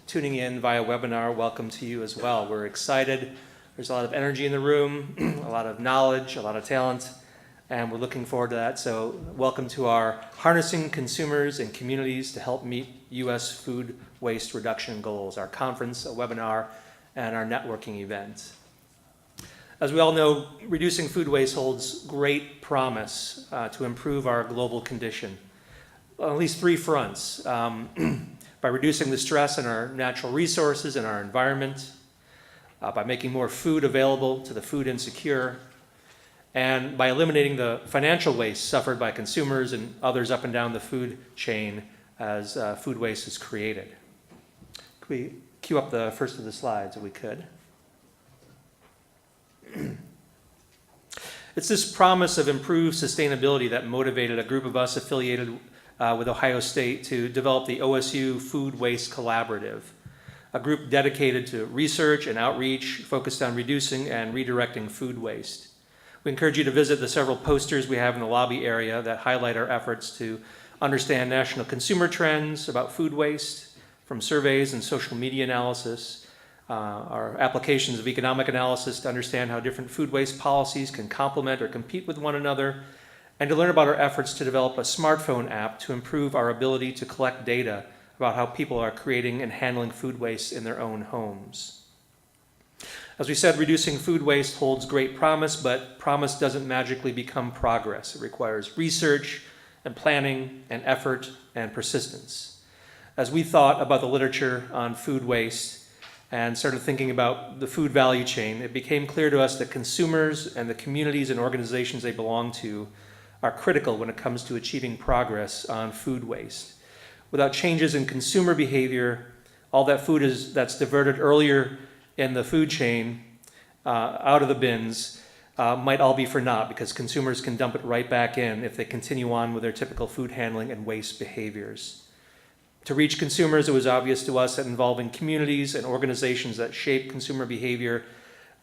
tuning in via webinar, welcome to you as well. We're excited. There's a lot of energy in the room, a lot of knowledge, a lot of talent, and we're looking forward to that. So welcome to our Harnessing Consumers and Communities to Help Meet U.S. Food Waste Reduction Goals, our conference, a webinar, and our networking event. As we all know, reducing food waste holds great promise to improve our global condition on at least three fronts. By reducing the stress on our natural resources and our environment, by making more food available to the food insecure, and by eliminating the financial waste suffered by consumers and others up and down the food chain as food waste is created. Could we cue up the first of the slides if we could? It's this promise of improved sustainability that motivated a group of us affiliated with Ohio State to develop the OSU Food Waste Collaborative, a group dedicated to research and outreach focused on reducing and redirecting food waste. We encourage you to visit the several posters we have in the lobby area that highlight our efforts to understand national consumer trends about food waste, from surveys and social media analysis, our applications of economic analysis to understand how different food waste policies can complement or compete with one another, and to learn about our efforts to develop a smartphone app to improve our ability to collect data about how people are creating and handling food waste in their own homes. As we said, reducing food waste holds great promise, but promise doesn't magically become progress. It requires research and planning and effort and persistence. As we thought about the literature on food waste and started thinking about the food value chain, it became clear to us that consumers and the communities and organizations they belong to are critical when it comes to achieving progress on food waste. Without changes in consumer behavior, all that food that's diverted earlier in the food chain out of the bins might all be for naught, because consumers can dump it right back in if they continue on with their typical food handling and waste behaviors. To reach consumers, it was obvious to us that involving communities and organizations that shape consumer behavior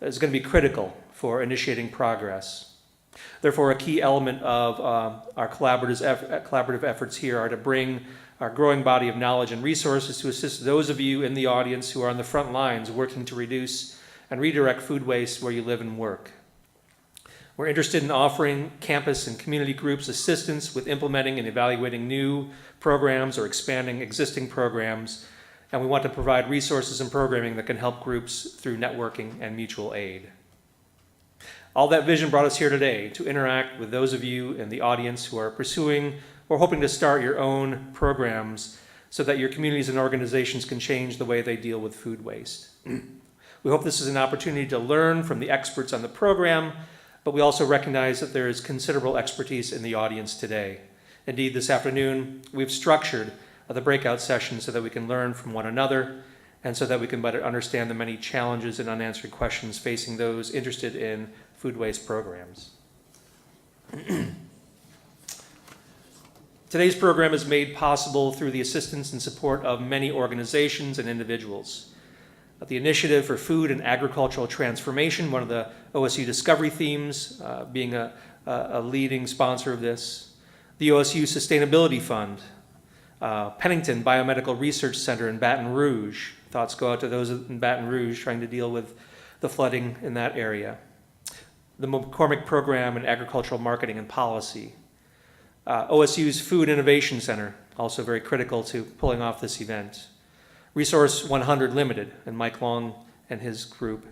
is going to be critical for initiating progress. Therefore, a key element of our collaborative efforts here are to bring our growing body of knowledge and resources to assist those of you in the audience who are on the front lines working to reduce and redirect food waste where you live and work. We're interested in offering campus and community groups assistance with implementing and evaluating new programs or expanding existing programs, and we want to provide resources and programming that can help groups through networking and mutual aid. All that vision brought us here today to interact with those of you in the audience who are pursuing or hoping to start your own programs so that your communities and organizations can change the way they deal with food waste. We hope this is an opportunity to learn from the experts on the program, but we also recognize that there is considerable expertise in the audience today. Indeed, this afternoon, we've structured the breakout sessions so that we can learn from one another and so that we can better understand the many challenges and unanswered questions facing those interested in food waste programs. Today's program is made possible through the assistance and support of many organizations and individuals. The Initiative for Food and Agricultural Transformation, one of the OSU Discovery themes, being a leading sponsor of this. The OSU Sustainability Fund, Pennington Biomedical Research Center in Baton Rouge. Thoughts go out to those in Baton Rouge trying to deal with the flooding in that area. The McCormick Program in Agricultural Marketing and Policy. OSU's Food Innovation Center, also very critical to pulling off this event. Resource 100 Limited and Mike Long and his group,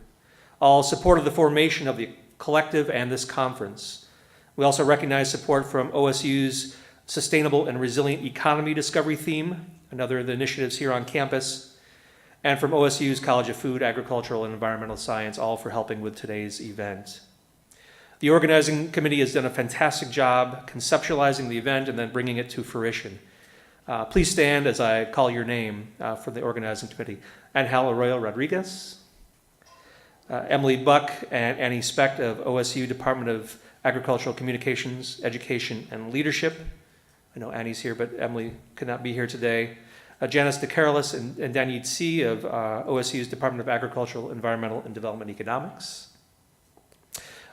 all supported the formation of the collective and this conference. We also recognize support from OSU's Sustainable and Resilient Economy Discovery theme, another of the initiatives here on campus, and from OSU's College of Food, Agricultural, and Environmental Science, all for helping with today's event. The organizing committee has done a fantastic job conceptualizing the event and then bringing it to fruition. Please stand as I call your name for the organizing committee. Angel Arroyo Rodriguez, Emily Buck and Annie Specht of OSU Department of Agricultural Communications, Education, and Leadership. I know Annie's here, but Emily could not be here today. Janice DeCarolis and Daniel C. of OSU's Department of Agricultural, Environmental, and Development Economics.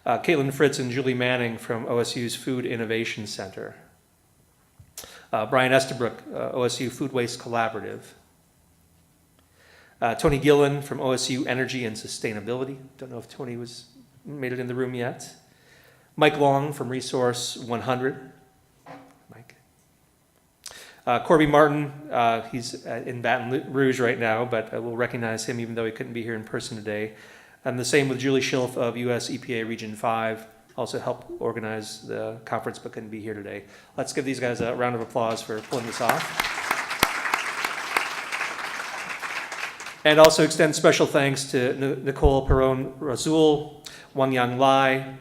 Caitlin Fritz and Julie Manning from OSU's Food Innovation Center. Brian Estabrook, OSU Food Waste Collaborative. Tony Gillen from OSU Energy and Sustainability. Don't know if Tony made it in the room yet. Mike Long from Resource 100. Mike. Corby Martin, he's in Baton Rouge right now, but we'll recognize him even though he couldn't be here in person today. And the same with Julie Schilf of US EPA Region 5, also helped organize the conference but couldn't be here today. Let's give these guys a round of applause for pulling this off. And also extend special thanks to Nicole Perron-Razul, Wangyang Lai,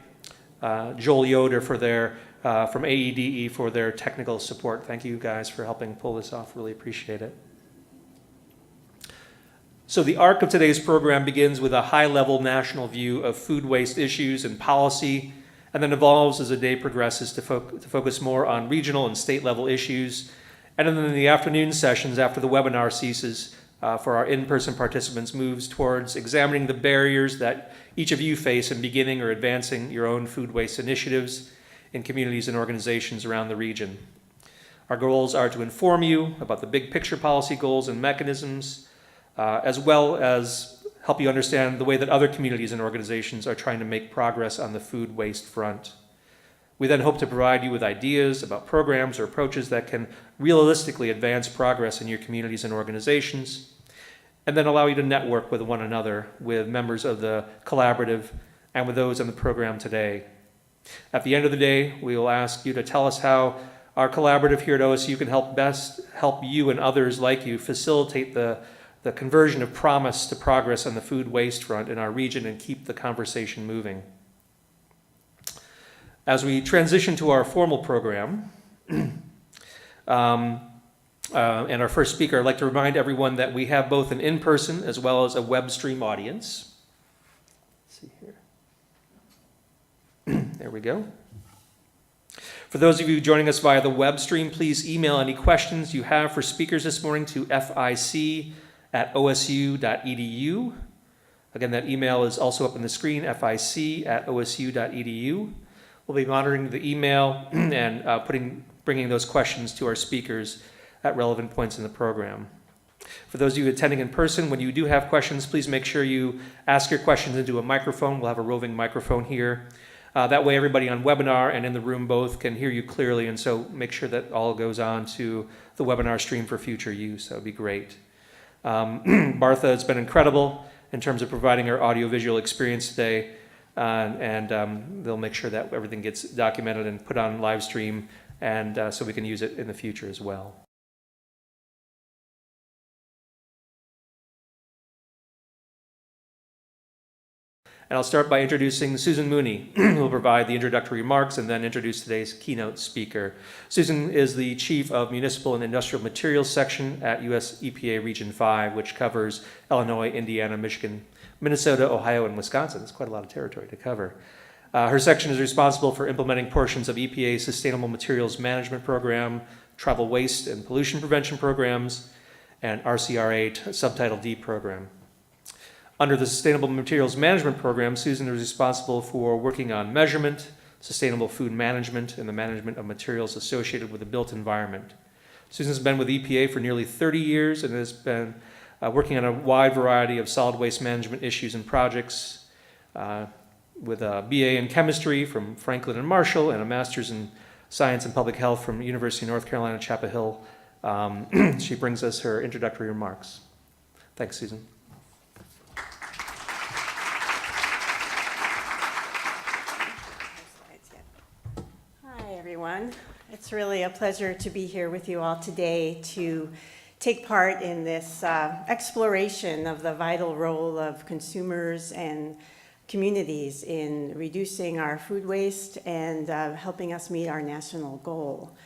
Joel Yoder from AEDE for their technical support. Thank you guys for helping pull this off. Really appreciate it. So the arc of today's program begins with a high-level national view of food waste issues and policy, and then evolves as the day progresses to focus more on regional and state-level issues. And then in the afternoon sessions after the webinar ceases, for our in-person participants, moves towards examining the barriers that each of you face in beginning or advancing your own food waste initiatives in communities and organizations around the region. Our goals are to inform you about the big picture policy goals and mechanisms, as well as help you understand the way that other communities and organizations are trying to make progress on the food waste front. We then hope to provide you with ideas about programs or approaches that can realistically advance progress in your communities and organizations, and then allow you to network with one another, with members of the collaborative and with those in the program today. At the end of the day, we will ask you to tell us how our collaborative here at OSU can best help you and others like you facilitate the conversion of promise to progress on the food waste front in our region and keep the conversation moving. As we transition to our formal program, and our first speaker, I'd like to remind everyone that we have both an in-person as well as a web stream audience. Let's see here. There we go. For those of you joining us via the web stream, please email any questions you have for speakers this morning to fic@osu.edu. Again, that email is also up on the screen, fic@osu.edu. We'll be monitoring the email and bringing those questions to our speakers at relevant points in the program. For those of you attending in person, when you do have questions, please make sure you ask your questions into a microphone. We'll have a roving microphone here. That way everybody on webinar and in the room both can hear you clearly, and so make sure that all goes on to the webinar stream for future use. That would be great. Martha has been incredible in terms of providing our audiovisual experience today. They'll make sure that everything gets documented and put on live stream, and so we can use it in the future as well. And I'll start by introducing Susan Mooney, who will provide the introductory remarks and then introduce today's keynote speaker. Susan is the Chief of Municipal and Industrial Materials Section at US EPA Region 5, which covers Illinois, Indiana, Michigan, Minnesota, Ohio, and Wisconsin. It's quite a lot of territory to cover. Her section is responsible for implementing portions of EPA's Sustainable Materials Management Program, Travel Waste and Pollution Prevention Programs, and RCRA Subtitle D program. Under the Sustainable Materials Management Program, Susan is responsible for working on measurement, sustainable food management, and the management of materials associated with the built environment. Susan's been with EPA for nearly 30 years and has been working on a wide variety of solid waste management issues and projects, with a BA in chemistry from Franklin and Marshall and a master's in science and public health from University of North Carolina, Chapel Hill. She brings us her introductory remarks. Thanks, Susan. Hi, everyone. It's really a pleasure to be here with you all today to take part in this exploration of the vital role of consumers and communities in reducing our food waste and helping us meet our national goal.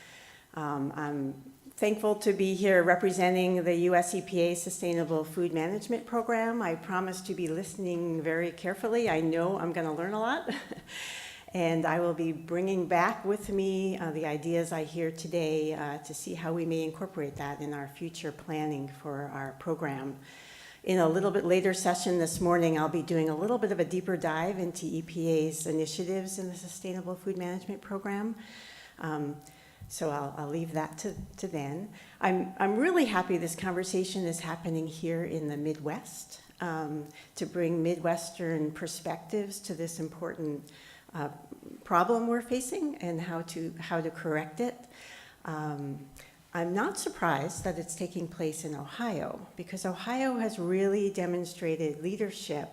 I'm thankful to be here representing the US EPA Sustainable Food Management Program. I promise to be listening very carefully. I know I'm going to learn a lot. And I will be bringing back with me the ideas I hear today to see how we may incorporate that in our future planning for our program. In a little bit later session this morning, I'll be doing a little bit of a deeper dive into EPA's initiatives in the Sustainable Food Management Program. So I'll leave that to then. I'm really happy this conversation is happening here in the Midwest, to bring Midwestern perspectives to this important problem we're facing and how to correct it. I'm not surprised that it's taking place in Ohio, because Ohio has really demonstrated leadership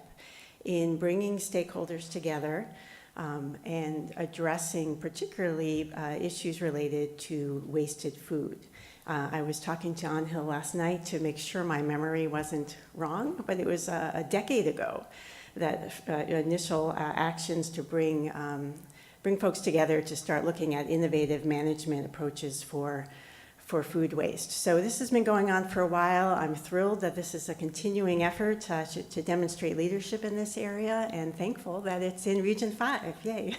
in bringing stakeholders together and addressing particularly issues related to wasted food. I was talking to Hill last night to make sure my memory wasn't wrong, but it was a decade ago that initial actions to bring folks together to start looking at innovative management approaches for food waste. So this has been going on for a while. I'm thrilled that this is a continuing effort to demonstrate leadership in this area, and thankful that it's in Region 5, yay.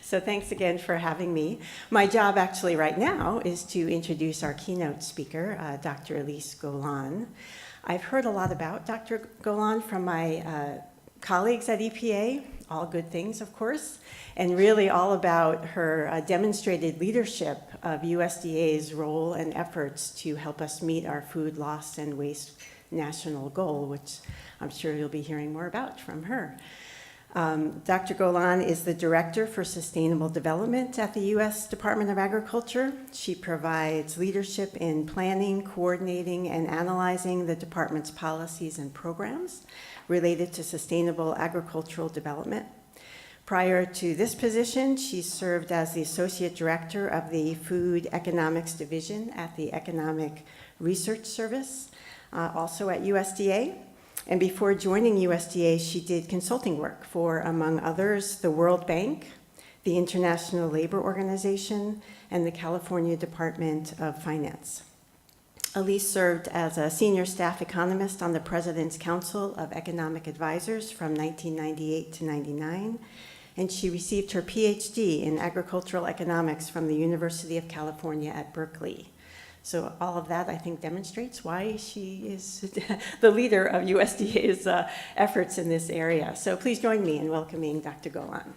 So thanks again for having me. My job actually right now is to introduce our keynote speaker, Dr. Elise Golan. I've heard a lot about Dr. Golan from my colleagues at EPA, all good things, of course, and really all about her demonstrated leadership of USDA's role and efforts to help us meet our food loss and waste national goal, which I'm sure you'll be hearing more about from her. Dr. Golan is the Director for Sustainable Development at the U.S. Department of Agriculture. She provides leadership in planning, coordinating, and analyzing the department's policies and programs related to sustainable agricultural development. Prior to this position, she served as the Associate Director of the Food Economics Division at the Economic Research Service, also at USDA. And before joining USDA, she did consulting work for, among others, the World Bank, the International Labor Organization, and the California Department of Finance. Elise served as a senior staff economist on the President's Council of Economic Advisors from 1998 to 99, and she received her PhD in agricultural economics from the University of California at Berkeley. So all of that, I think, demonstrates why she is the leader of USDA's efforts in this area. So please join me in welcoming Dr. Golan.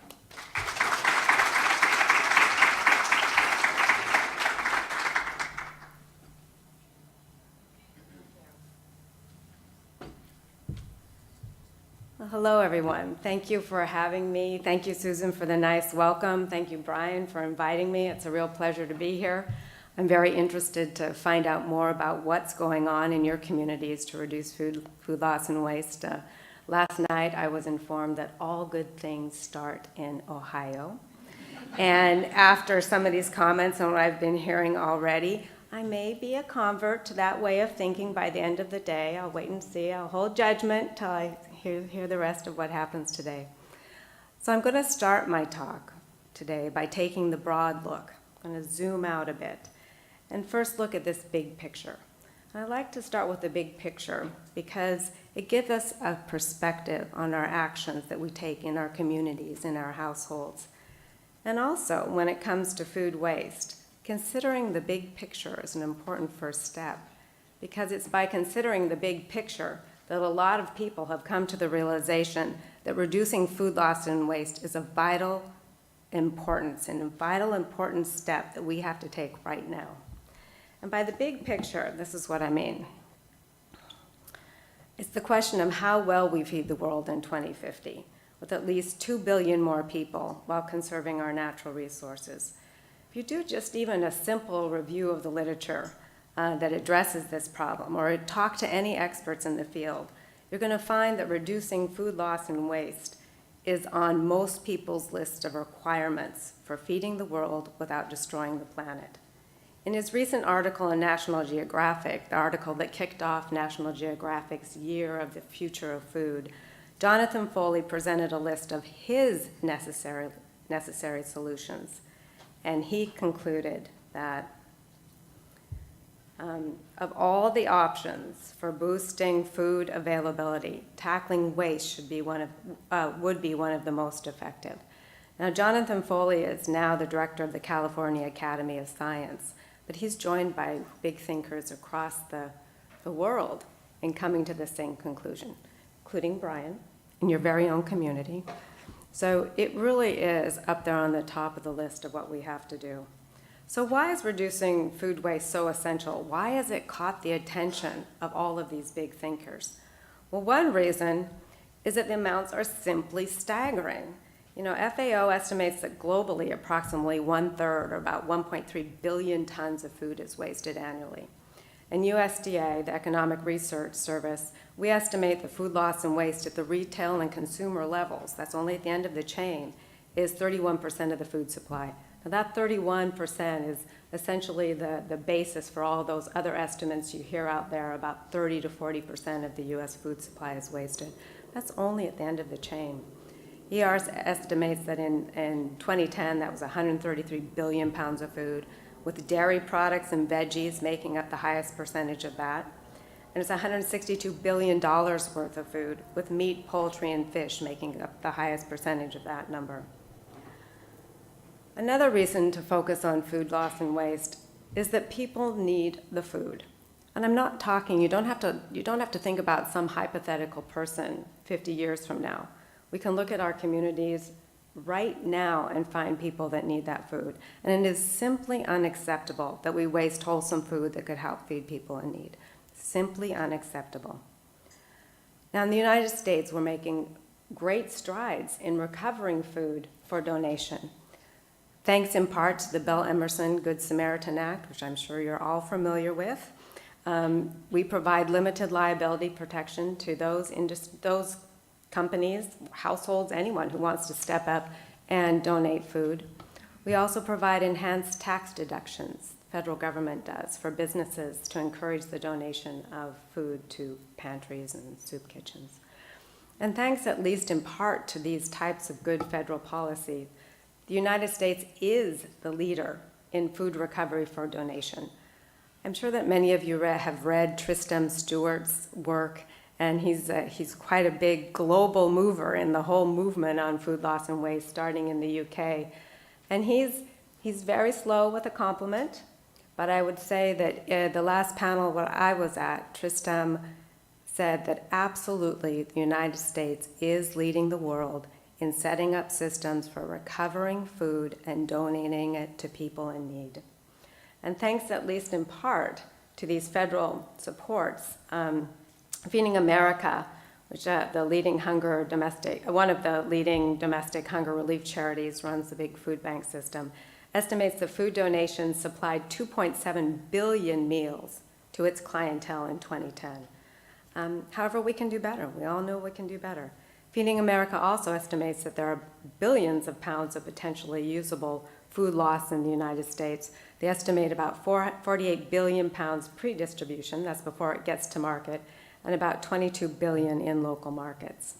Well, hello, everyone. Thank you for having me. Thank you, Susan, for the nice welcome. Thank you, Brian, for inviting me. It's a real pleasure to be here. I'm very interested to find out more about what's going on in your communities to reduce food loss and waste. Last night, I was informed that all good things start in Ohio. And after some of these comments and what I've been hearing already, I may be a convert to that way of thinking by the end of the day. I'll wait and see. I'll hold judgment till I hear the rest of what happens today. So I'm going to start my talk today by taking the broad look. I'm going to zoom out a bit and first look at this big picture. And I like to start with the big picture because it gives us a perspective on our actions that we take in our communities, in our households. And also, when it comes to food waste, considering the big picture is an important first step, because it's by considering the big picture that a lot of people have come to the realization that reducing food loss and waste is of vital importance and a vital important step that we have to take right now. And by the big picture, this is what I mean. It's the question of how well we feed the world in 2050, with at least 2 billion more people while conserving our natural resources. If you do just even a simple review of the literature that addresses this problem, or talk to any experts in the field, you're going to find that reducing food loss and waste is on most people's list of requirements for feeding the world without destroying the planet. In his recent article in National Geographic, the article that kicked off National Geographic's Year of the Future of Food, Jonathan Foley presented a list of his necessary solutions. And he concluded that of all the options for boosting food availability, tackling waste would be one of the most effective. Now, Jonathan Foley is now the director of the California Academy of Science, but he's joined by big thinkers across the world in coming to the same conclusion, including Brian, in your very own community. So it really is up there on the top of the list of what we have to do. So why is reducing food waste so essential? Why has it caught the attention of all of these big thinkers? Well, one reason is that the amounts are simply staggering. You know, FAO estimates that globally approximately 1/3, or about 1.3 billion tons of food is wasted annually. And USDA, the Economic Research Service, we estimate the food loss and waste at the retail and consumer levels, that's only at the end of the chain, is 31% of the food supply. Now that 31% is essentially the basis for all those other estimates you hear out there, about 30 to 40% of the US food supply is wasted. That's only at the end of the chain. ERS estimates that in 2010, that was 133 billion pounds of food, with dairy products and veggies making up the highest percentage of that. And it's $162 billion worth of food, with meat, poultry, and fish making up the highest percentage of that number. Another reason to focus on food loss and waste is that people need the food. And I'm not talking, you don't have to think about some hypothetical person 50 years from now. We can look at our communities right now and find people that need that food. And it is simply unacceptable that we waste wholesome food that could help feed people in need. Simply unacceptable. Now in the United States, we're making great strides in recovering food for donation. Thanks in part to the Bell Emerson Good Samaritan Act, which I'm sure you're all familiar with. We provide limited liability protection to those companies, households, anyone who wants to step up and donate food. We also provide enhanced tax deductions, the federal government does, for businesses to encourage the donation of food to pantries and soup kitchens. And thanks at least in part to these types of good federal policy, the United States is the leader in food recovery for donation. I'm sure that many of you have read Tristram Stewart's work, and he's quite a big global mover in the whole movement on food loss and waste, starting in the UK. And he's very slow with a compliment, but I would say that the last panel where I was at, Tristram said that absolutely the United States is leading the world in setting up systems for recovering food and donating it to people in need. And thanks at least in part to these federal supports, Feeding America, which one of the leading domestic hunger relief charities, runs the big food bank system, estimates that food donations supplied 2.7 billion meals to its clientele in 2010. However, we can do better. We all know we can do better. Feeding America also estimates that there are billions of pounds of potentially usable food loss in the United States. They estimate about 48 billion pounds pre-distribution, that's before it gets to market, and about 22 billion in local markets.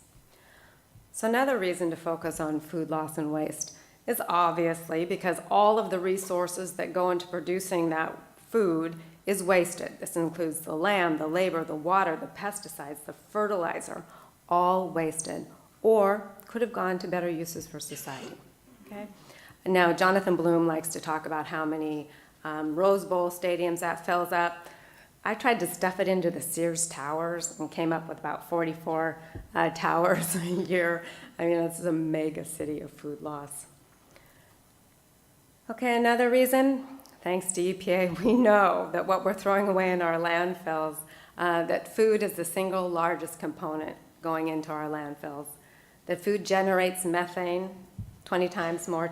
So another reason to focus on food loss and waste is obviously because all of the resources that go into producing that food is wasted. This includes the land, the labor, the water, the pesticides, the fertilizer, all wasted, or could have gone to better uses for society. Okay? And now Jonathan Bloom likes to talk about how many Rose Bowl stadiums that fills up. I tried to stuff it into the Sears Towers and came up with about 44 towers a year. I mean, this is a mega city of food loss. Okay, another reason, thanks to EPA, we know that what we're throwing away in our landfills, that food is the single largest component going into our landfills. That food generates methane, 20 times more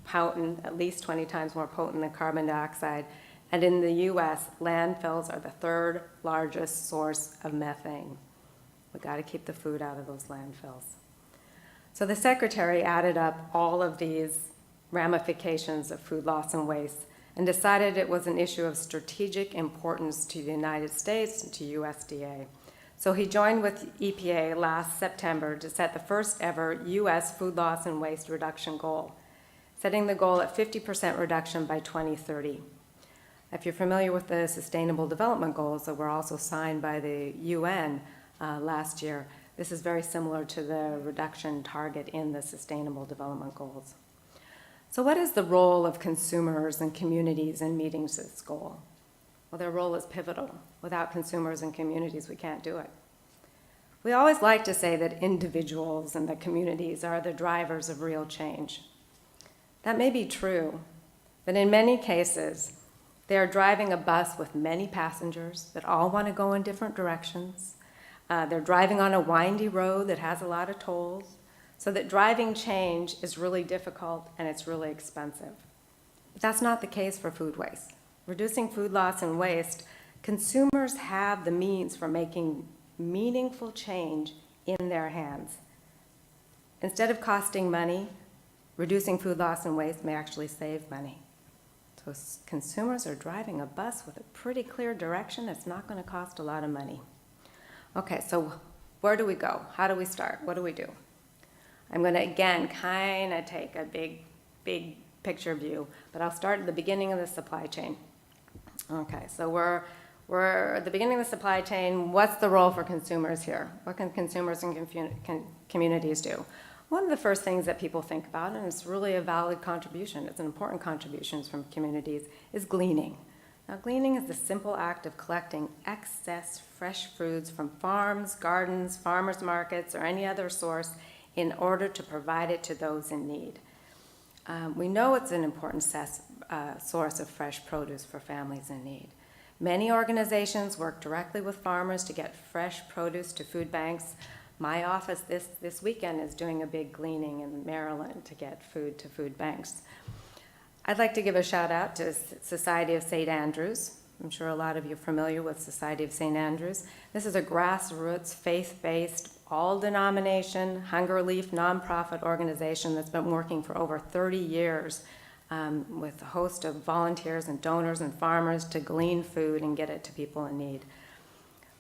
potent, at least 20 times more potent than carbon dioxide. And in the US, landfills are the third largest source of methane. We've got to keep the food out of those landfills. So the secretary added up all of these ramifications of food loss and waste and decided it was an issue of strategic importance to the United States and to USDA. So he joined with EPA last September to set the first ever US food loss and waste reduction goal, setting the goal at 50% reduction by 2030. If you're familiar with the Sustainable Development Goals that were also signed by the UN last year, this is very similar to the reduction target in the Sustainable Development Goals. So what is the role of consumers and communities in meeting this goal? Well, their role is pivotal. Without consumers and communities, we can't do it. We always like to say that individuals and the communities are the drivers of real change. That may be true, But in many cases, they are driving a bus with many passengers that all want to go in different directions. They're driving on a windy road that has a lot of tolls, so that driving change is really difficult and it's really expensive. But that's not the case for food waste. Reducing food loss and waste, consumers have the means for making meaningful change in their hands. Instead of costing money, reducing food loss and waste may actually save money. So consumers are driving a bus with a pretty clear direction. It's not going to cost a lot of money. Okay, so where do we go? How do we start? What do we do? I'm going to, again, kind of take a big picture view, but I'll start at the beginning of the supply chain. Okay, so we're at the beginning of the supply chain. What's the role for consumers here? What can consumers and communities do? One of the first things that people think about, and it's really a valid contribution, it's an important contribution from communities, is gleaning. Now, gleaning is the simple act of collecting excess fresh foods from farms, gardens, farmers markets, or any other source in order to provide it to those in need. We know it's an important source of fresh produce for families in need. Many organizations work directly with farmers to get fresh produce to food banks. My office this weekend is doing a big gleaning in Maryland to get food to food banks. I'd like to give a shout out to Society of St. Andrews. I'm sure a lot of you are familiar with Society of St. Andrews. This is a grassroots, faith-based, all-denomination, hunger relief nonprofit organization that's been working for over 30 years with a host of volunteers and donors and farmers to glean food and get it to people in need.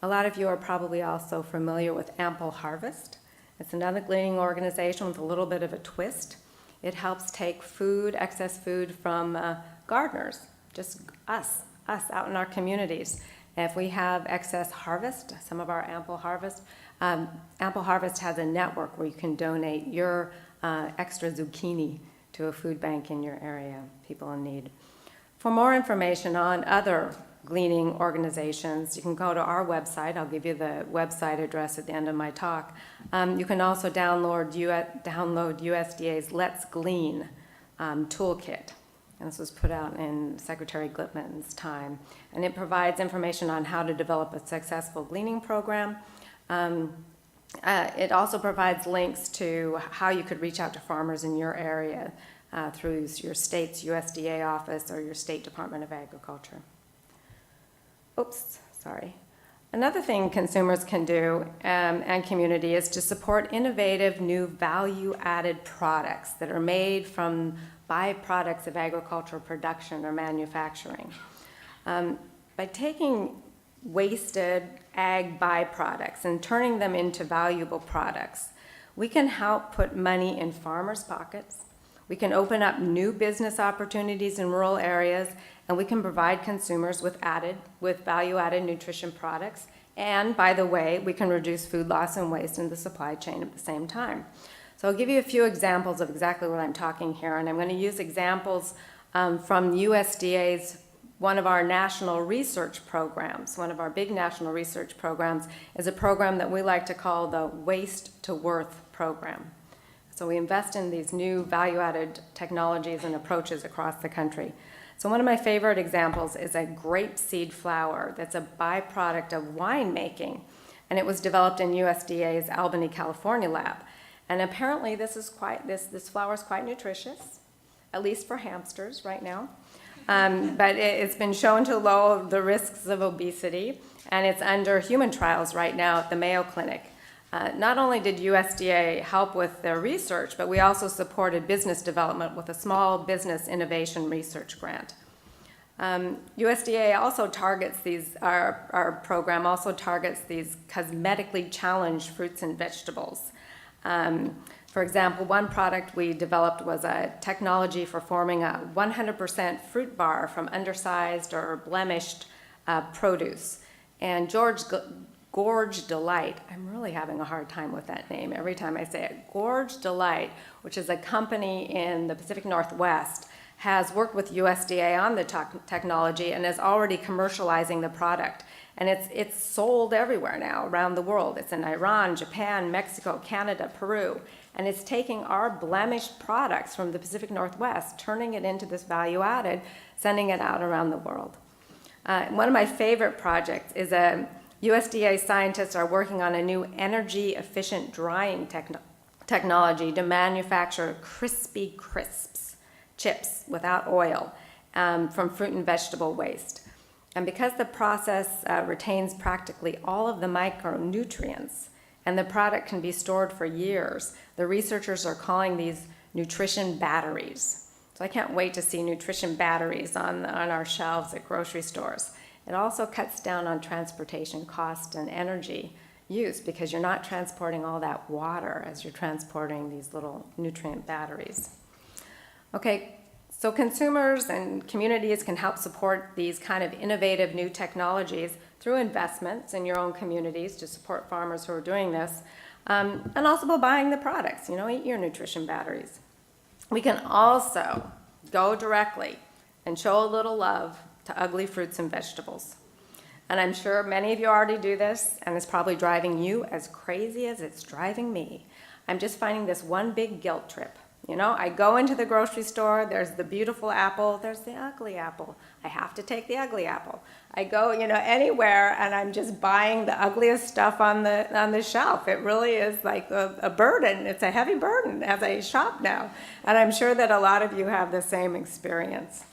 A lot of you are probably also familiar with Ample Harvest. It's another gleaning organization with a little bit of a twist. It helps take excess food from gardeners, just us out in our communities. If we have excess harvest, some of our Ample Harvest has a network where you can donate your extra zucchini to a food bank in your area, people in need. For more information on other gleaning organizations, you can go to our website. I'll give you the website address at the end of my talk. You can also download USDA's Let's Glean toolkit. And this was put out in Secretary Glickman's time. And it provides information on how to develop a successful gleaning program. It also provides links to how you could reach out to farmers in your area through your state's USDA office or your state Department of Agriculture. Oops, sorry. Another thing consumers can do and community is to support innovative new value-added products that are made from byproducts of agricultural production or manufacturing. By taking wasted ag byproducts and turning them into valuable products, we can help put money in farmers' pockets. We can open up new business opportunities in rural areas, and we can provide consumers with value-added nutrition products. And by the way, we can reduce food loss and waste in the supply chain at the same time. So I'll give you a few examples of exactly what I'm talking here, and I'm going to use examples from USDA's one of our national research programs. One of our big national research programs is a program that we like to call the Waste to Worth program. So we invest in these new value-added technologies and approaches across the country. So one of my favorite examples is a grapeseed flour that's a byproduct of winemaking, and it was developed in USDA's Albany, California lab. And apparently this flour is quite nutritious, at least for hamsters right now. But it's been shown to lower the risks of obesity, and it's under human trials right now at the Mayo Clinic. Not only did USDA help with their research, but we also supported business development with a small business innovation research grant. USDA also targets our program also targets these cosmetically challenged fruits and vegetables. For example, one product we developed was a technology for forming a 100% fruit bar from undersized or blemished produce. And Gorge Delight, I'm really having a hard time with that name every time I say it. Gorge Delight, which is a company in the Pacific Northwest, has worked with USDA on the technology and is already commercializing the product. And it's sold everywhere now around the world. It's in Iran, Japan, Mexico, Canada, Peru. And it's taking our blemished products from the Pacific Northwest, turning it into this value added, sending it out around the world. One of my favorite projects is USDA scientists are working on a new energy efficient drying technology to manufacture crispy crisps, chips without oil, from fruit and vegetable waste. And because the process retains practically all of the micronutrients and the product can be stored for years, the researchers are calling these nutrition batteries. So I can't wait to see nutrition batteries on our shelves at grocery stores. It also cuts down on transportation cost and energy use because you're not transporting all that water as you're transporting these little nutrient batteries. Okay, so consumers and communities can help support these kind of innovative new technologies through investments in your own communities to support farmers who are doing this, and also by buying the products, eat your nutrition batteries. We can also go directly and show a little love to ugly fruits and vegetables. And I'm sure many of you already do this, and it's probably driving you as crazy as it's driving me. I'm just finding this one big guilt trip. I go into the grocery store, there's the beautiful apple, there's the ugly apple. I have to take the ugly apple. I go, anywhere, and I'm just buying the ugliest stuff on the shelf. It really is like a burden. It's a heavy burden as I shop now. And I'm sure that a lot of you have the same experience.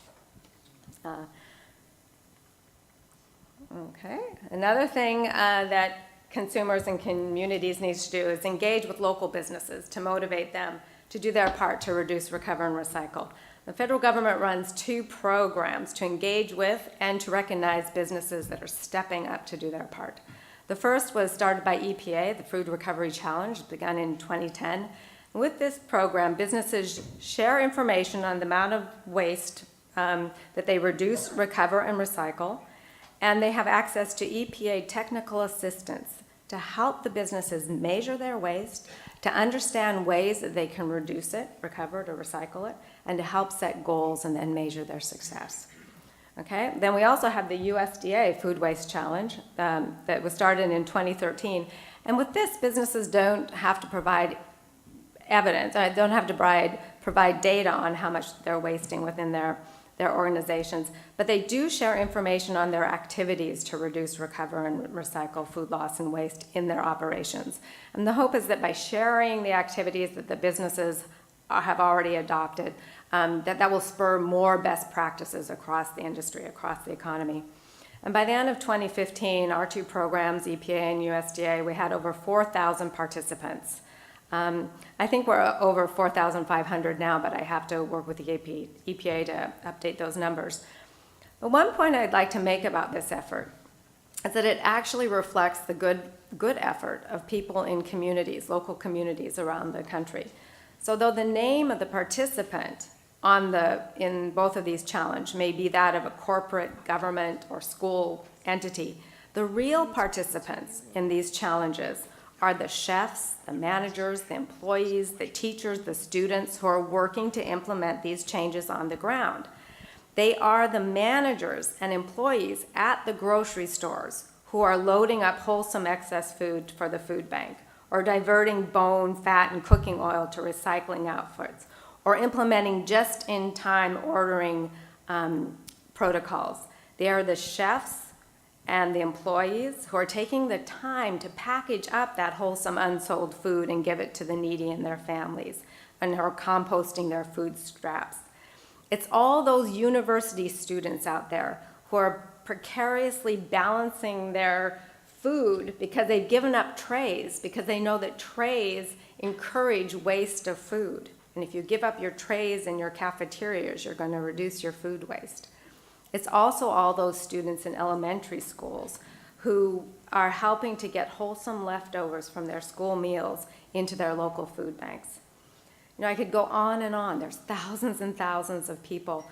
Okay, another thing that consumers and communities need to do is engage with local businesses to motivate them to do their part to reduce, recover, and recycle. The federal government runs 2 programs to engage with and to recognize businesses that are stepping up to do their part. The first was started by EPA, the Food Recovery Challenge, begun in 2010. With this program, businesses share information on the amount of waste that they reduce, recover, and recycle, and they have access to EPA technical assistance to help the businesses measure their waste, to understand ways that they can reduce it, recover it, or recycle it, and to help set goals and then measure their success. Okay, then we also have the USDA Food Waste Challenge that was started in 2013. And with this, businesses don't have to provide evidence, don't have to provide data on how much they're wasting within their organizations, but they do share information on their activities to reduce, recover, and recycle food loss and waste in their operations. And the hope is that by sharing the activities that the businesses have already adopted, that will spur more best practices across the industry, across the economy. And by the end of 2015, our 2 programs, EPA and USDA, we had over 4,000 participants. I think we're over 4,500 now, but I have to work with the EPA to update those numbers. But one point I'd like to make about this effort is that it actually reflects the good effort of people in communities, local communities around the country. So though the name of the participant in both of these challenges may be that of a corporate, government, or school entity, the real participants in these challenges are the chefs, the managers, the employees, the teachers, the students who are working to implement these changes on the ground. They are the managers and employees at the grocery stores who are loading up wholesome excess food for the food bank, or diverting bone, fat, and cooking oil to recycling outputs, or implementing just-in-time ordering protocols. They are the chefs and the employees who are taking the time to package up that wholesome unsold food and give it to the needy and their families, and are composting their food scraps. It's all those university students out there who are precariously balancing their food because they've given up trays, because they know that trays encourage waste of food. And if you give up your trays in your cafeterias, you're going to reduce your food waste. It's also all those students in elementary schools who are helping to get wholesome leftovers from their school meals into their local food banks. I could go on and on. There's thousands and thousands of people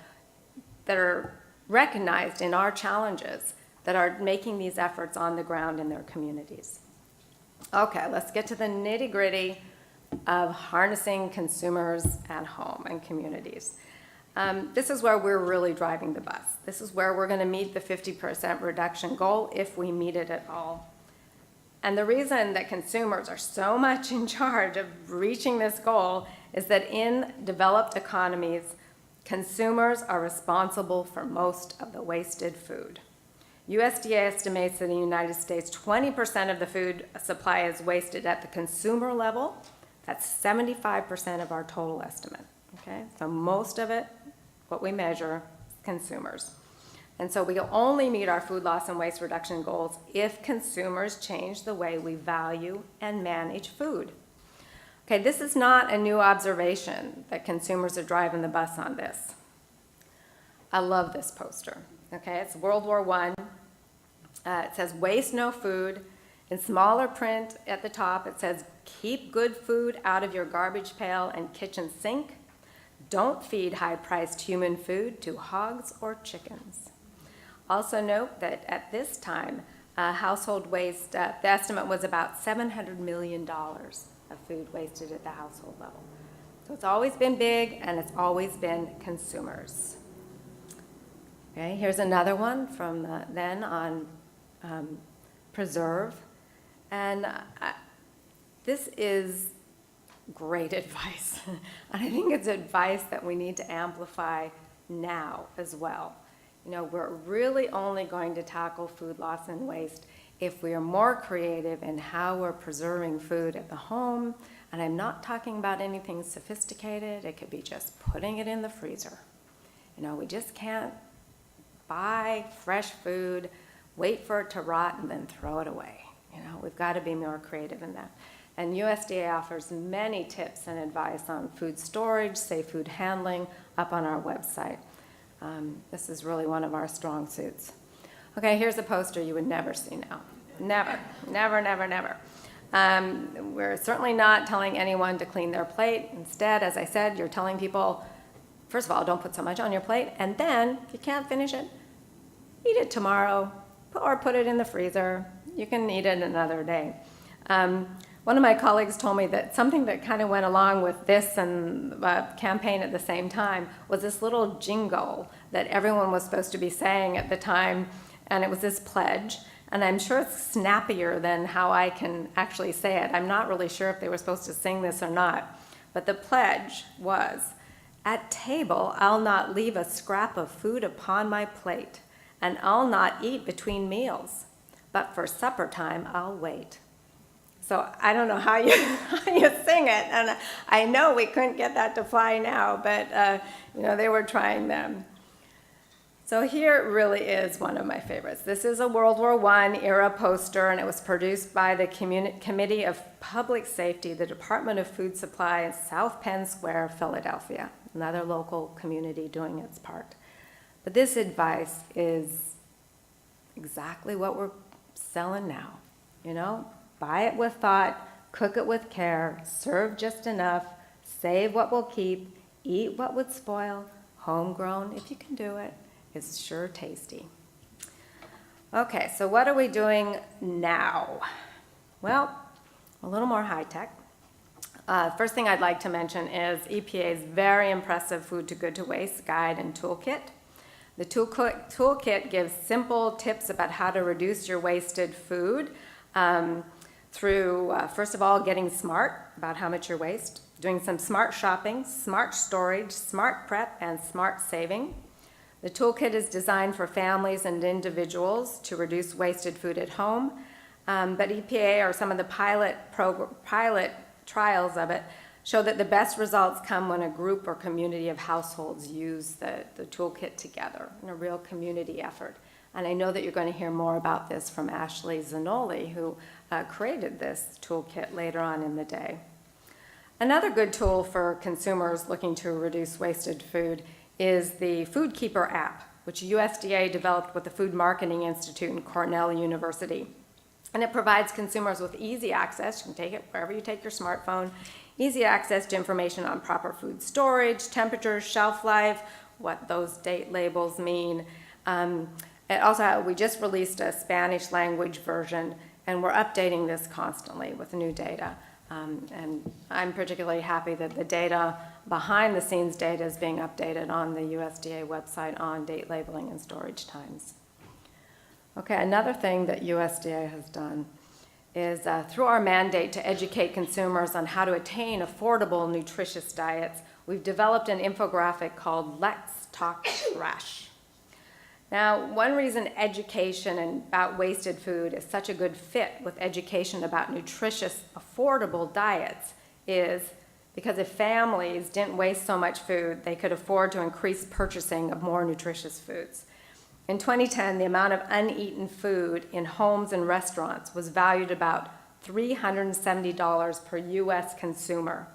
that are recognized in our challenges that are making these efforts on the ground in their communities. Okay, let's get to the nitty-gritty of harnessing consumers at home and communities. This is where we're really driving the bus. This is where we're going to meet the 50% reduction goal if we meet it at all. And the reason that consumers are so much in charge of reaching this goal is that in developed economies, consumers are responsible for most of the wasted food. USDA estimates that in the United States, 20% of the food supply is wasted at the consumer level. That's 75% of our total estimate, okay? So most of it, what we measure, consumers. And so we'll only meet our food loss and waste reduction goals if consumers change the way we value and manage food. Okay, this is not a new observation that consumers are driving the bus on this. I love this poster, okay? It's World War I. It says, waste no food. In smaller print at the top, it says, keep good food out of your garbage pail and kitchen sink. Don't feed high-priced human food to hogs or chickens. Also note that at this time, household waste, the estimate was about $700 million of food wasted at the household level. So it's always been big, and it's always been consumers. Okay, here's another one from then on preserve. And this is great advice. And I think it's advice that we need to amplify now as well. You know, we're really only going to tackle food loss and waste if we are more creative in how we're preserving food at the home. And I'm not talking about anything sophisticated. It could be just putting it in the freezer. You know, we just can't buy fresh food, wait for it to rot, and then throw it away. You know, we've got to be more creative in that. And USDA offers many tips and advice on food storage, safe food handling, up on our website. This is really one of our strong suits. Okay, here's a poster you would never see now. Never, never, never, never. We're certainly not telling anyone to clean their plate. Instead, as I said, you're telling people, first of all, don't put so much on your plate, and then, if you can't finish it, eat it tomorrow, or put it in the freezer. You can eat it another day. One of my colleagues told me that something that kind of went along with this and the campaign at the same time was this little jingle that everyone was supposed to be saying at the time, and it was this pledge. And I'm sure it's snappier than how I can actually say it. I'm not really sure if they were supposed to sing this or not. But the pledge was, at table, I'll not leave a scrap of food upon my plate, and I'll not eat between meals, but for supper time, I'll wait. So I don't know how you sing it, and I know we couldn't get that to fly now, but you know, they were trying them. So here really is one of my favorites. This is a World War I era poster, and it was produced by the Committee of Public Safety, the Department of Food Supply in South Penn Square, Philadelphia, another local community doing its part. But this advice is exactly what we're selling now, you know? Buy it with thought, cook it with care, serve just enough, save what will keep, eat what would spoil, homegrown if you can do it. It's sure tasty. Okay, so what are we doing now? Well, a little more high-tech. First thing I'd like to mention is EPA's very impressive Food Too Good to Waste guide and toolkit. The toolkit gives simple tips about how to reduce your wasted food through, first of all, getting smart about how much you waste, doing some smart shopping, smart storage, smart prep, and smart saving. The toolkit is designed for families and individuals to reduce wasted food at home, but EPA or some of the pilot trials of it show that the best results come when a group or community of households use the toolkit together in a real community effort. And I know that you're going to hear more about this from Ashley Zanoli, who created this toolkit later on in the day. Another good tool for consumers looking to reduce wasted food is the Food Keeper app, which USDA developed with the Food Marketing Institute and Cornell University. And it provides consumers with easy access, you can take it wherever you take your smartphone, easy access to information on proper food storage, temperature, shelf life, what those date labels mean. We just released a Spanish language version, and we're updating this constantly with new data. And I'm particularly happy that the data, behind the scenes data, is being updated on the USDA website on date labeling and storage times. Okay, another thing that USDA has done is through our mandate to educate consumers on how to attain affordable, nutritious diets, we've developed an infographic called Let's Talk Trash. Now, one reason education about wasted food is such a good fit with education about nutritious, affordable diets is because if families didn't waste so much food, they could afford to increase purchasing of more nutritious foods. In 2010, the amount of uneaten food in homes and restaurants was valued about $370 per U.S. consumer.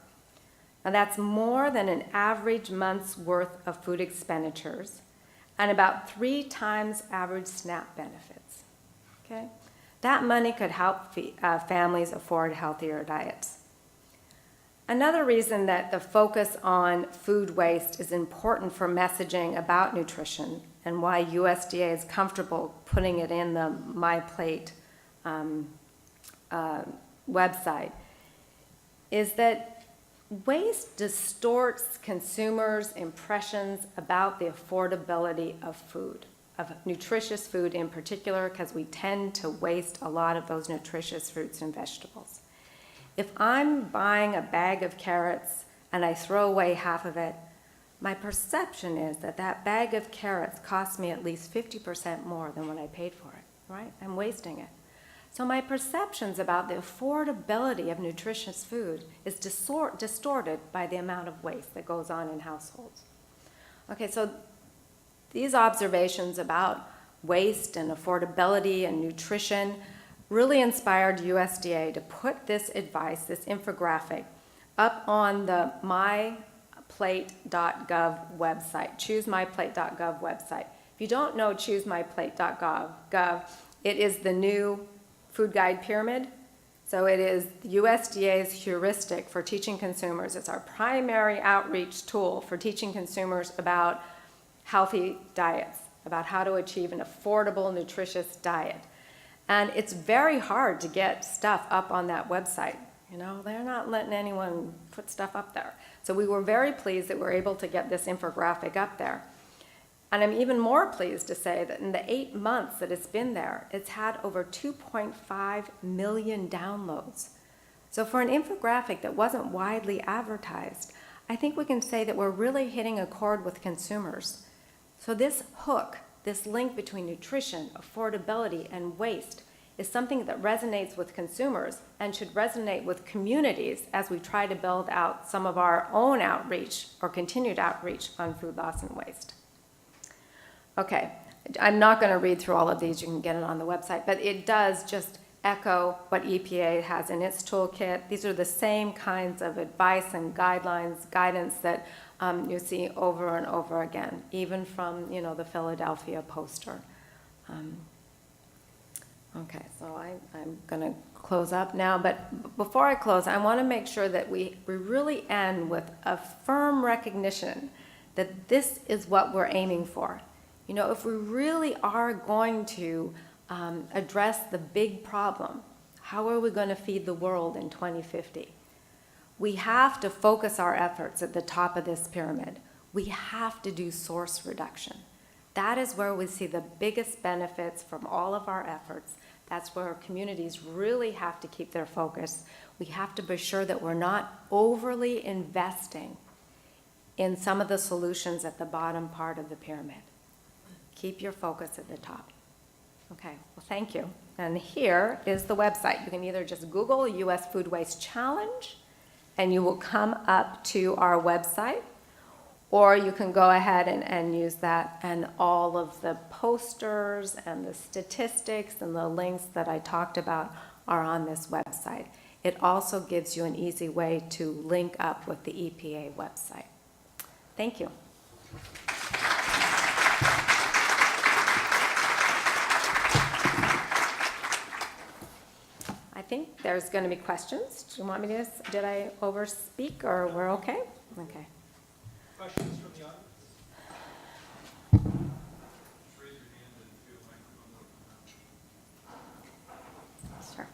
Now, that's more than an average month's worth of food expenditures and about 3 times average SNAP benefits. Okay? That money could help families afford healthier diets. Another reason that the focus on food waste is important for messaging about nutrition and why USDA is comfortable putting it in the My Plate website is that waste distorts consumers' impressions about the affordability of food, of nutritious food in particular, because we tend to waste a lot of those nutritious fruits and vegetables. If I'm buying a bag of carrots and I throw away half of it, my perception is that that bag of carrots cost me at least 50% more than what I paid for it, right? I'm wasting it. So my perceptions about the affordability of nutritious food is distorted by the amount of waste that goes on in households. Okay, so these observations about waste and affordability and nutrition really inspired USDA to put this advice, this infographic, up on the myplate.gov website, choosemyplate.gov website. If you don't know choosemyplate.gov, it is the new food guide pyramid. So it is USDA's heuristic for teaching consumers. It's our primary outreach tool for teaching consumers about healthy diets, about how to achieve an affordable, nutritious diet. And it's very hard to get stuff up on that website. You know, they're not letting anyone put stuff up there. So we were very pleased that we're able to get this infographic up there. And I'm even more pleased to say that in the 8 months that it's been there, it's had over 2.5 million downloads. So for an infographic that wasn't widely advertised, I think we can say that we're really hitting a chord with consumers. So this hook, this link between nutrition, affordability, and waste is something that resonates with consumers and should resonate with communities as we try to build out some of our own outreach or continued outreach on food loss and waste. Okay, I'm not going to read through all of these. You can get it on the website, but it does just echo what EPA has in its toolkit. These are the same kinds of advice and guidelines, guidance that you see over and over again, even from, you know, the Philadelphia poster. Okay, so I'm going to close up now, but before I close, I want to make sure that we really end with a firm recognition that this is what we're aiming for. You know, if we really are going to address the big problem, how are we going to feed the world in 2050? We have to focus our efforts at the top of this pyramid. We have to do source reduction. That is where we see the biggest benefits from all of our efforts. That's where communities really have to keep their focus. We have to be sure that we're not overly investing in some of the solutions at the bottom part of the pyramid. Keep your focus at the top. Okay, well, thank you. And here is the website. You can either just Google U.S. Food Waste Challenge, and you will come up to our website, or you can go ahead and use that, and all of the posters and the statistics and the links that I talked about are on this website. It also gives you an easy way to link up with the EPA website. Thank you. I think there's going to be questions. Do you want me to, did I overspeak or we're okay? Okay. Questions from the audience? Just raise your hand and feel the microphone will come Sure.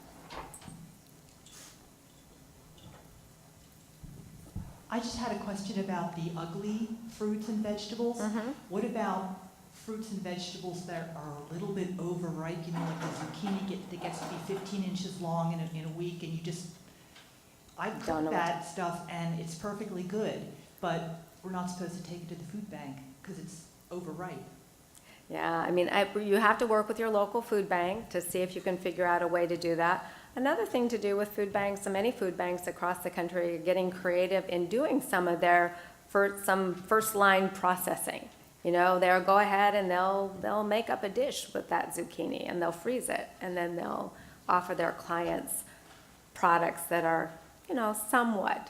just had a question about the ugly fruits and vegetables. What about fruits and vegetables that are a little bit overripe? You know, like the zucchini that gets to be 15 inches long in a week, and I Don't cook know that stuff, and it's perfectly good, but we're not supposed to take it to the food bank because it's overripe. Yeah, I mean, you have to work with your local food bank to see if you can figure out a way to do that. Another thing to do with food banks, and many food banks across the country are getting creative in doing some of their first line processing. You know, they'll go ahead and they'll make up a dish with that zucchini and they'll freeze it, and then they'll offer their clients products that are, you know, somewhat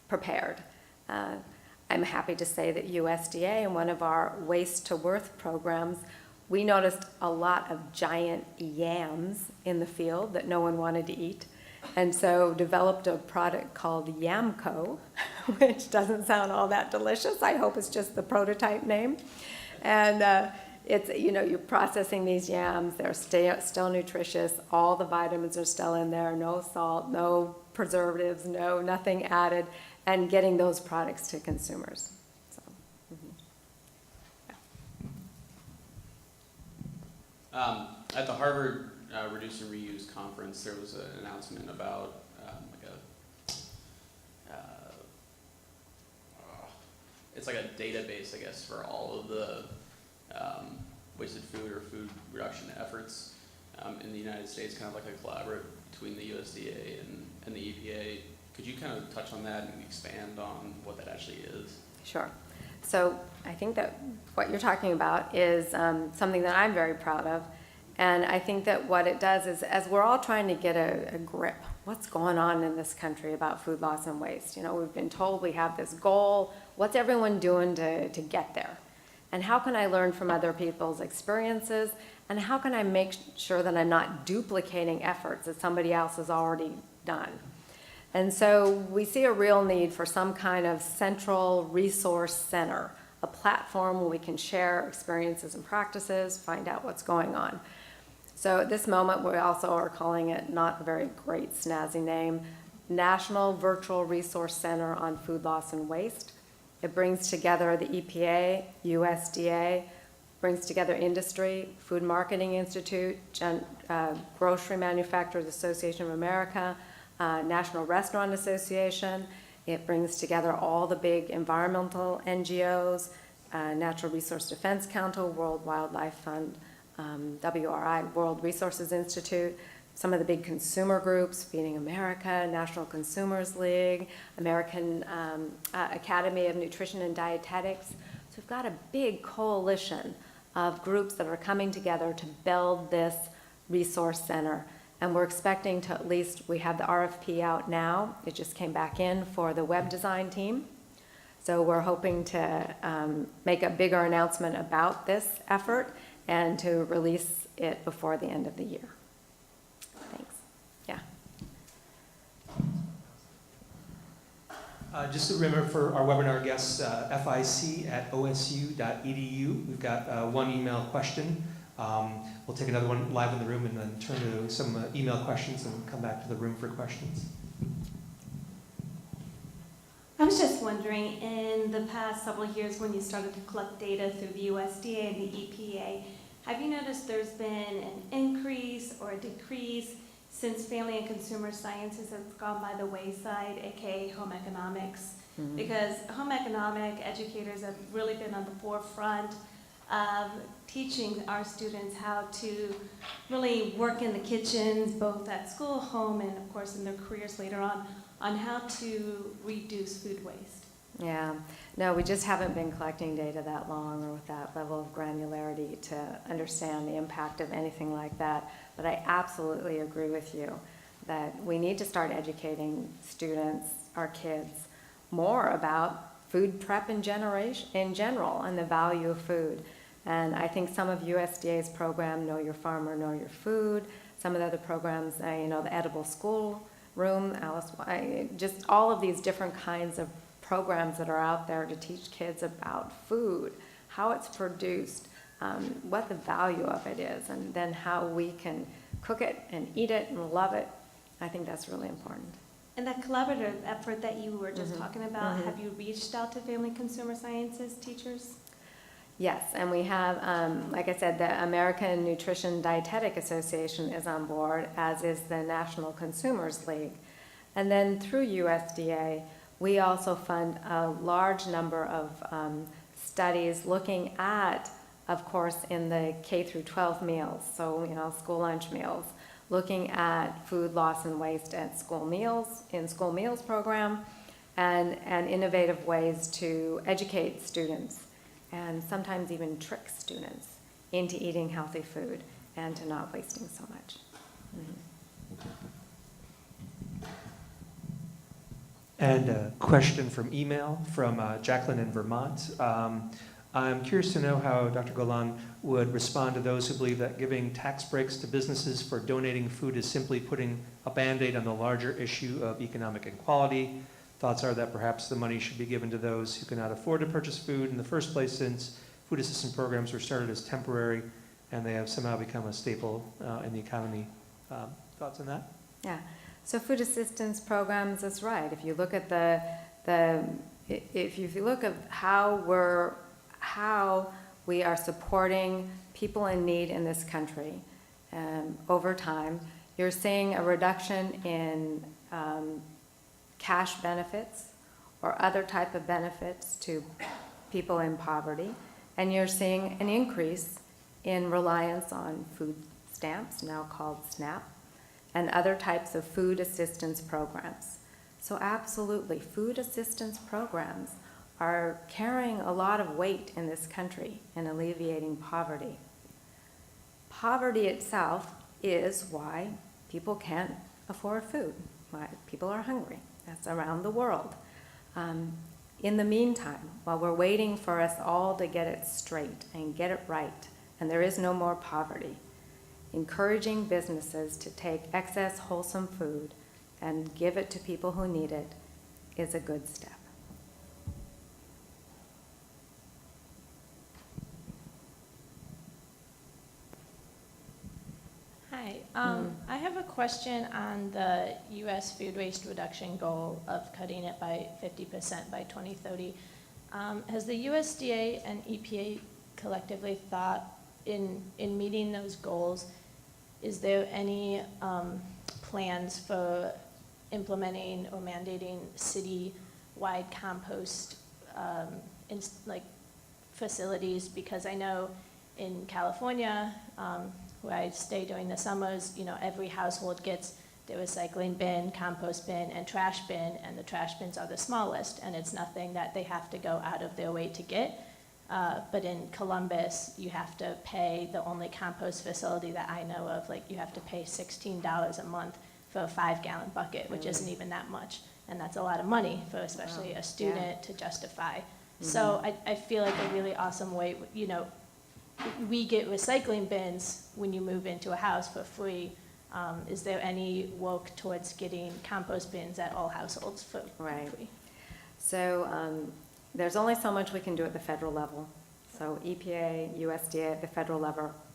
prepared. I'm happy to say that USDA, in one of our Waste to Worth programs, we noticed a lot of giant yams in the field that no one wanted to eat, and so developed a product called Yamco, which doesn't sound all that delicious. I hope it's just the prototype name. And it's, you know, you're processing these yams, they're still nutritious, all the vitamins are still in there, no salt, no preservatives, nothing added, and getting those products to consumers. So, At the Harvard Reduce and Reuse conference, there was an announcement about it's like a database, I guess, for all of the wasted food or food reduction efforts in the United States, kind of like a collaborative between the USDA and the EPA. Could you kind of touch on that and expand on what that actually is? sure. So I think that what you're talking about is something that I'm very proud of. And I think that what it does is, as we're all trying to get a grip, what's going on in this country about food loss and waste? You know, we've been told we have this goal. What's everyone doing to get there? And how can I learn from other people's experiences? And how can I make sure that I'm not duplicating efforts that somebody else has already done? And so we see a real need for some kind of central resource center, a platform where we can share experiences and practices, find out what's going on. So at this moment, we also are calling it, not a very great snazzy name, National Virtual Resource Center on Food Loss and Waste. It brings together the EPA, USDA, brings together industry, Food Marketing Institute, Grocery Manufacturers Association of America, National Restaurant Association. It brings together all the big environmental NGOs, Natural Resource Defense Council, World Wildlife Fund, WRI, World Resources Institute, some of the big consumer groups, Feeding America, National Consumers League, American Academy of Nutrition and Dietetics. So we've got a big coalition of groups that are coming together to build this resource center. And we're expecting to we have the RFP out now. It just came back in for the web design team. So we're hoping to make a bigger announcement about this effort and to release it before the end of the year. Thanks. Yeah. Just a reminder for our webinar guests, fic@osu.edu. We've got one email question. We'll take another one live in the room and then turn to some email questions and come back to the room for questions. I was just wondering, in the past several years when you started to collect data through the USDA and the EPA, have you noticed there's been an increase or a decrease since family and consumer sciences has gone by the wayside, aka home economics? Mm-hmm. Because home economic educators have really been on the forefront of teaching our students how to really work in the kitchens, both at school, home, and of course in their careers later on how to reduce food waste. Yeah, no, we just haven't been collecting data that long or with that level of granularity to understand the impact of anything like that. But I absolutely agree with you that we need to start educating students, our kids, more about food prep in general and the value of food. And I think some of USDA's program, Know Your Farmer, Know Your Food, some of the other programs, the Edible School Room, just all of these different kinds of programs that are out there to teach kids about food, how it's produced, what the value of it is, and then how we can cook it and eat it and love it. I think that's really important. And that collaborative effort that you were just talking about, mhm. have you reached out to family consumer sciences teachers? Yes, and we have, like I said, the American Nutrition Dietetic Association is on board, as is the National Consumers League. And then through USDA, we also fund a large number of studies looking at, of course, in the K through 12 meals, so, school lunch meals, looking at food loss and waste at school meals, in school meals program, and innovative ways to educate students and sometimes even trick students into eating healthy food and to not wasting so much. And a question from email from Jacqueline in Vermont. I'm curious to know how Dr. Golan would respond to those who believe that giving tax breaks to businesses for donating food is simply putting a Band-Aid on the larger issue of economic inequality. Thoughts are that perhaps the money should be given to those who cannot afford to purchase food in the first place, since food assistance programs were started as temporary and they have somehow become a staple in the economy. Thoughts on that? Yeah, so food assistance programs, that's right. If you look at if you look at how we are supporting people in need in this country over time, you're seeing a reduction in cash benefits or other type of benefits to people in poverty, and you're seeing an increase in reliance on food stamps, now called SNAP, and other types of food assistance programs. So absolutely, food assistance programs are carrying a lot of weight in this country in alleviating poverty. Poverty itself is why people can't afford food, why people are hungry. That's around the world. In the meantime, while we're waiting for us all to get it straight and get it right, and there is no more poverty, encouraging businesses to take excess wholesome food and give it to people who need it is a good step. Hi, I have a question on the U.S. food waste reduction goal of cutting it by 50% by 2030. Has the USDA and EPA collectively thought in meeting those goals, is there any plans for implementing or mandating city-wide compost facilities? Because I know in California, where I stay during the summers, every household gets their recycling bin, compost bin, and trash bin, and the trash bins are the smallest, and it's nothing that they have to go out of their way to get. But in Columbus, you have to pay, the only compost facility that I know of, you have to pay $16 a month for a 5-gallon bucket, which isn't even that much. And that's a lot of money for especially a student to justify. So I feel like a really awesome way, we get recycling bins when you move into a house for free. Is there any work towards getting compost bins at all households for Right. free? So there's only so much we can do at the federal level. So EPA, USDA at the federal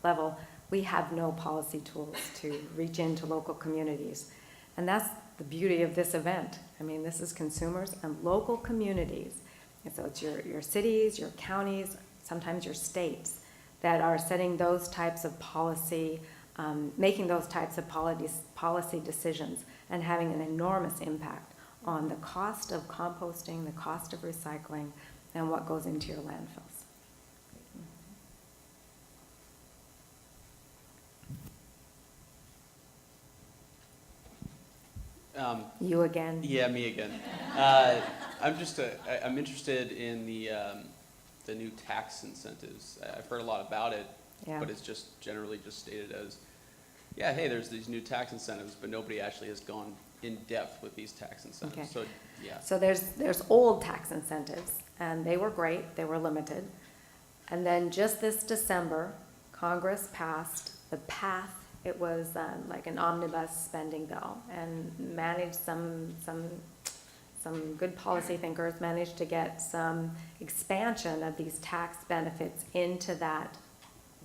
level, we have no policy tools to reach into local communities. And that's the beauty of this event. I mean, this is consumers and local communities. And so it's your cities, your counties, sometimes your states that are setting those types of policy, making those types of policy decisions and having an enormous impact on the cost of composting, the cost of recycling, and what goes into your landfills. You again? Yeah, me again. I'm interested in the new tax incentives. I've heard a lot about it, Yeah. but it's just generally just stated as, yeah, hey, there's these new tax incentives, but nobody actually has gone in depth with these tax incentives. Okay. So, yeah. So there's old tax incentives, and they were great, they were limited. And then just this December, Congress passed the PATH. It was like an omnibus spending bill, and managed some good policy thinkers managed to get some expansion of these tax benefits into that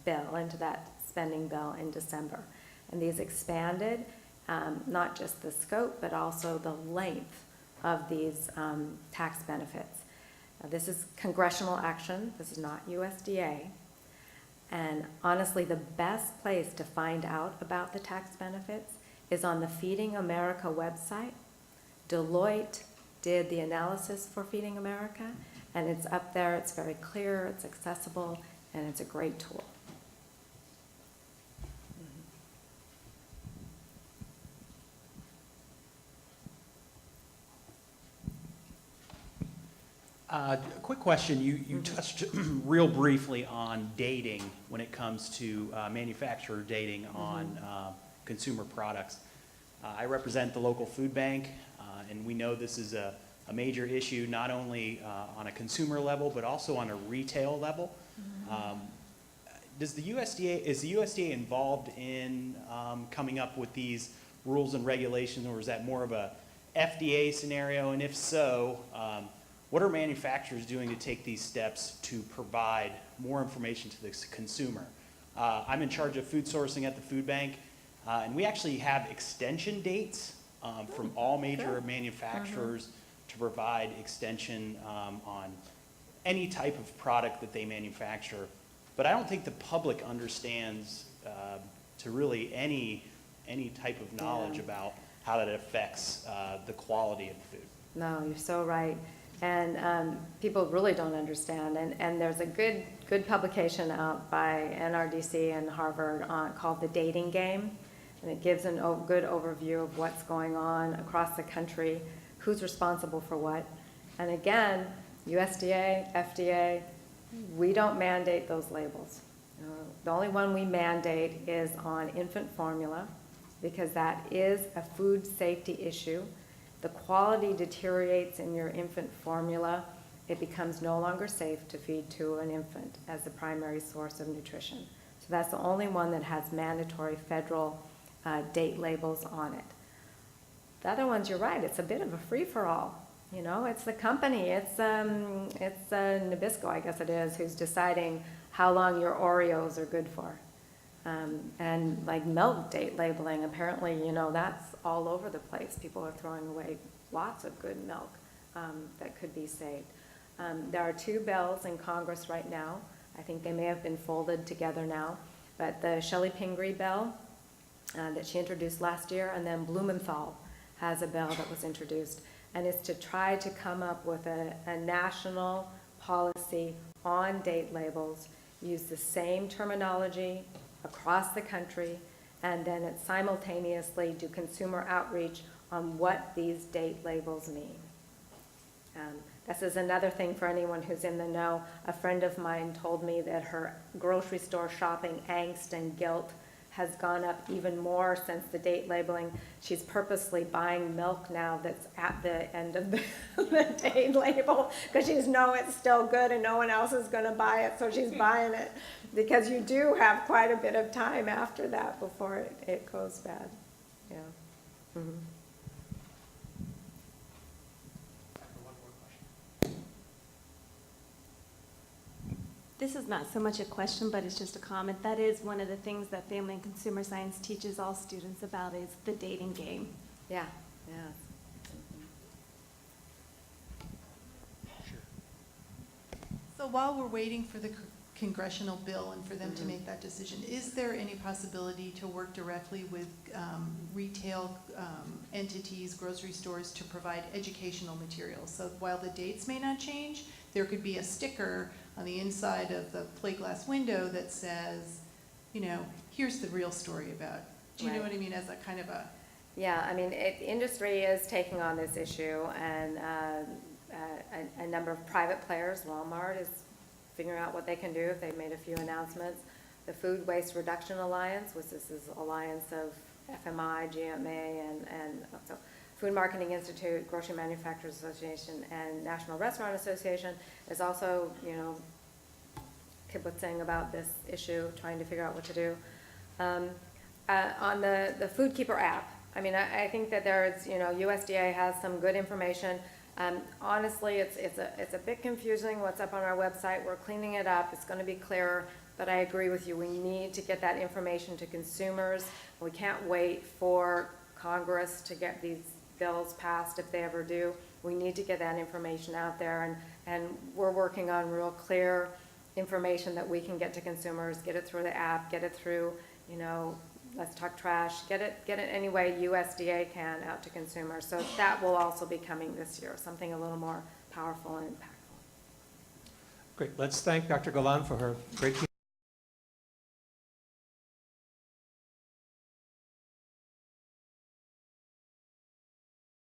bill, into that spending bill in December. And these expanded not just the scope, but also the length of these tax benefits. This is congressional action. This is not USDA. And honestly, the best place to find out about the tax benefits is on the Feeding America website. Deloitte did the analysis for Feeding America, and it's up there. It's very clear, it's accessible, and it's a great tool. Quick question, you touched real briefly on dating when it comes to manufacturer dating on consumer products. I represent the local food bank, and we know this is a major issue, not only on a consumer level, but also on a retail level. Is the USDA involved in coming up with these rules and regulations, or is that more of a FDA scenario? And if so, what are manufacturers doing to take these steps to provide more information to the consumer? I'm in charge of food sourcing at the food bank, and we actually have extension dates from all major manufacturers to provide extension on any type of product that they manufacture. But I don't think the public understands to really any type of knowledge about how that affects the quality of the food. No, you're so right. And people really don't understand. And there's a good publication out by NRDC and Harvard called The Dating Game. And it gives a good overview of what's going on across the country, who's responsible for what. And again, USDA, FDA, we don't mandate those labels. The only one we mandate is on infant formula, because that is a food safety issue. The quality deteriorates in your infant formula. It becomes no longer safe to feed to an infant as the primary source of nutrition. So that's the only one that has mandatory federal date labels on it. The other ones, you're right, it's a bit of a free-for-all. You know, it's the company, it's Nabisco, I guess it is, who's deciding how long your Oreos are good for. And like milk date labeling, apparently, you know, that's all over the place. People are throwing away lots of good milk that could be saved. There are 2 bills in Congress right now. I think they may have been folded together now. But the Shelley Pingree bill that she introduced last year, and then Blumenthal has a bill that was introduced. And it's to try to come up with a national policy on date labels, use the same terminology across the country, and then it simultaneously do consumer outreach on what these date labels mean. This is another thing for anyone who's in the know. A friend of mine told me that her grocery store shopping angst and guilt has gone up even more since the date labeling. She's purposely buying milk now that's at the end of the date label because she knows it's still good and no one else is going to buy it, so she's buying it because you do have quite a bit of time after that before it goes bad. Yeah. Mm-hmm. This is not so much a question, but it's just a comment. That is one of the things that Family and Consumer Science teaches all students about is the dating game. Yeah, yeah. So while we're waiting for the congressional bill and for them to make that decision, is there any possibility to work directly with retail entities, grocery stores, to provide educational materials? So while the dates may not change, there could be a sticker on the inside of the plate glass window that says, you know, here's the real story about. Do you know what I mean? As a kind of a... Yeah, I mean, industry is taking on this issue, and a number of private players, Walmart is figuring out what they can do. They've made a few announcements. The Food Waste Reduction Alliance, which this is alliance of FMI, GMA, and so Food Marketing Institute, Grocery Manufacturers Association, and National Restaurant Association is also, you know, kibitzing about this issue, trying to figure out what to do. On the Food Keeper app, I mean, I think that there's, you know, USDA has some good information. Honestly, it's a bit confusing what's up on our website. We're cleaning it up. It's going to be clearer, but I agree with you. We need to get that information to consumers. We can't wait for Congress to get these bills passed if they ever do. We need to get that information out there, and we're working on real clear information that we can get to consumers, get it through the app, get it through, you know, Let's Talk Trash, get it any way USDA can out to consumers. So that will also be coming this year, something a little more powerful and impactful. Great. Let's thank Dr. Golan for her great